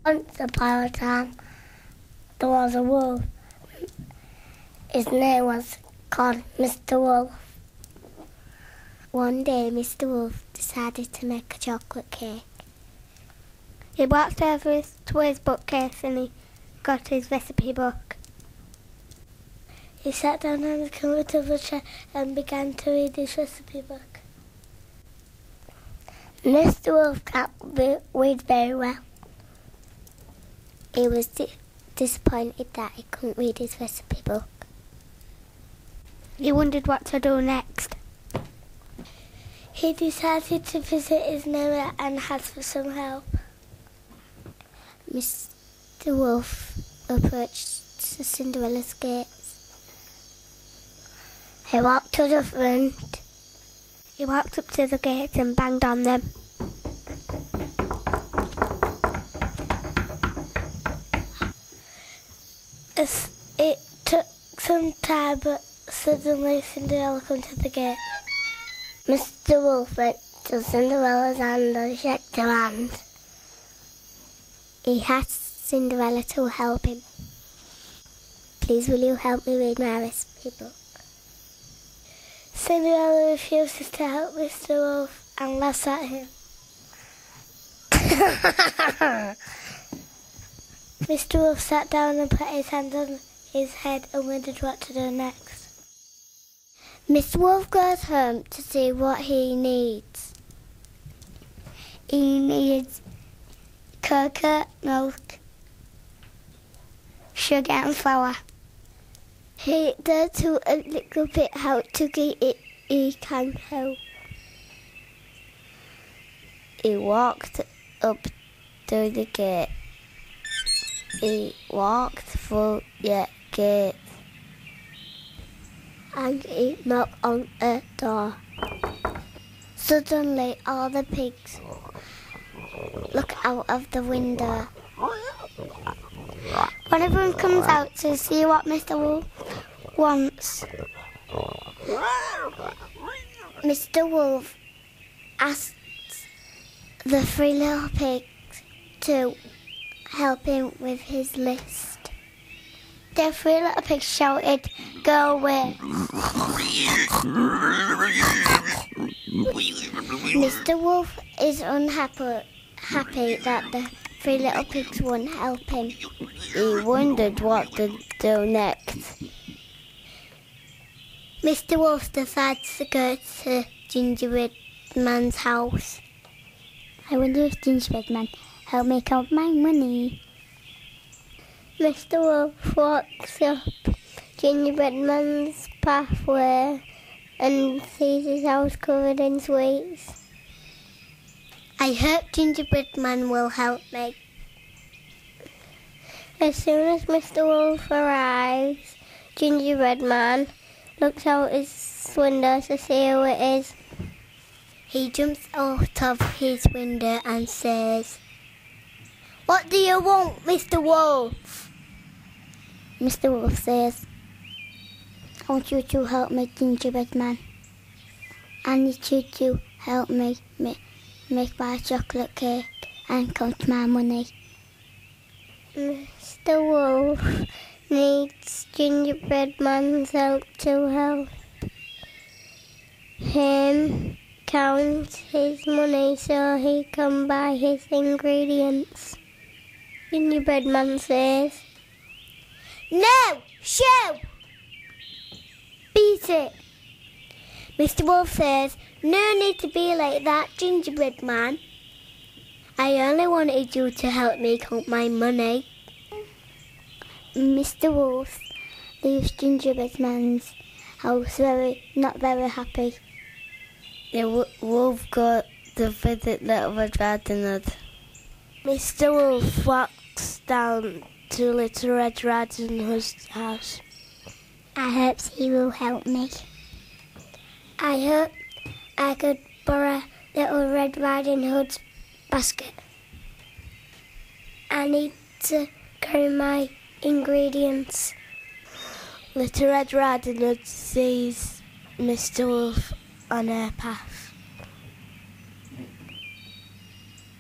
Once upon a time, there was a wolf. His name was called Mr. Wolf. One day, Mr. Wolf decided to make a chocolate cake. He walked over to his bookcase and he got his recipe book. He sat down on the comfortable chair and began to read his recipe book. Mr. Wolf can't read very well. He was disappointed that he couldn't read his recipe book. He wondered what to do next. He decided to visit his neighbour and ask for some help. Mr. Wolf approached Cinderella's gates. He walked to the front. He walked up to the gates and banged on them. It took some time, but suddenly Cinderella came to the gate. Mr. Wolf went to Cinderella's hand and shook her hand. He asked Cinderella to help him. Please, will you help me read my recipe book? Cinderella refuses to help Mr. Wolf and laughs at him. Mr. Wolf sat down and put his hand on his head and wondered what to do next. Mr. Wolf goes home to see what he needs. He needs cocoa, milk, sugar and flour. He does do a little bit how to get it he can help. He walked up to the gate. He walked through the gate and he knocked on a door. Suddenly all the pigs look out of the window. One of them comes out to see what Mr. Wolf wants. Mr. Wolf asks the three little pigs to help him with his list. The three little pigs shouted, "Go away!" Mr. Wolf is happy that the three little pigs wouldn't help him. He wondered what to do next. Mr. Wolf decides to go to Gingerbread Man's house. I wonder if Gingerbread Man help me count my money. Mr. Wolf walks up Gingerbread Man's pathway and sees his house covered in sweets. I hope Gingerbread Man will help me. As soon as Mr. Wolf arrives, Gingerbread Man looks out his window to see who it is. He jumps out of his window and says, "What do you want, Mr. Wolf?" Mr. Wolf says, "I want you to help me, Gingerbread Man. I need you to help me make my chocolate cake and count my money." Mr. Wolf needs Gingerbread Man's help to help him count his money so he can buy his ingredients. Gingerbread Man says, "No! Shoo! Beat it!" Mr. Wolf says, "No need to be like that, Gingerbread Man. I only wanted you to help me count my money." Mr. Wolf leaves Gingerbread Man's house not very happy. The wolf got to visit Little Red Riding Hood. Mr. Wolf walks down to Little Red Riding Hood's house. I hope he will help me. I hope I could borrow Little Red Riding Hood's basket. I need to carry my ingredients. Little Red Riding Hood sees Mr. Wolf on her path.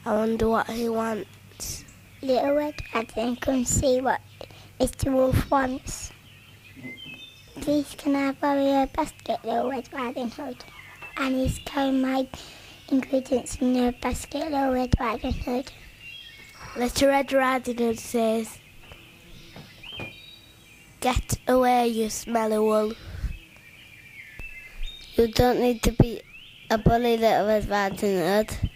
I wonder what he wants. Little Red Riding come see what Mr. Wolf wants. Please can I borrow your basket, Little Red Riding Hood? And he's carrying my ingredients in your basket, Little Red Riding Hood. Little Red Riding Hood says, "Get away, you smelly wolf." You don't need to be a bully, Little Red Riding Hood.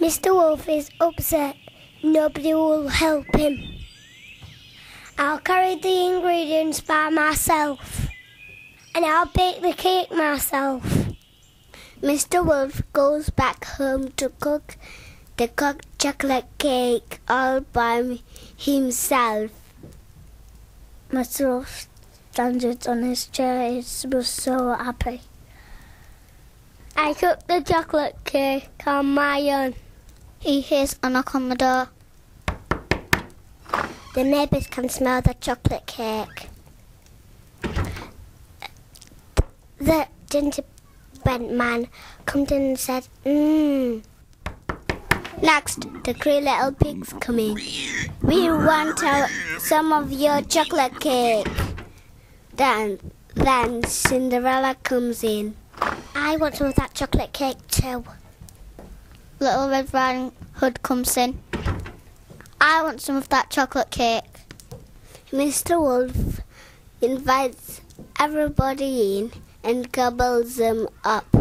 Mr. Wolf is upset. Nobody will help him. I'll carry the ingredients by myself. And I'll bake the cake myself. Mr. Wolf goes back home to cook the chocolate cake all by himself. Mr. Wolf stands on his chair. He was so happy. I cooked the chocolate cake on my own. He hears a knock on the door. The neighbours can smell the chocolate cake. The gingerbread man comes in and said, "Mmm." Next, the 3 little pigs come in. "We want some of your chocolate cake." Then Cinderella comes in. "I want some of that chocolate cake too." Little Red Riding Hood comes in. "I want some of that chocolate cake." Mr. Wolf invites everybody in and gobbles them up.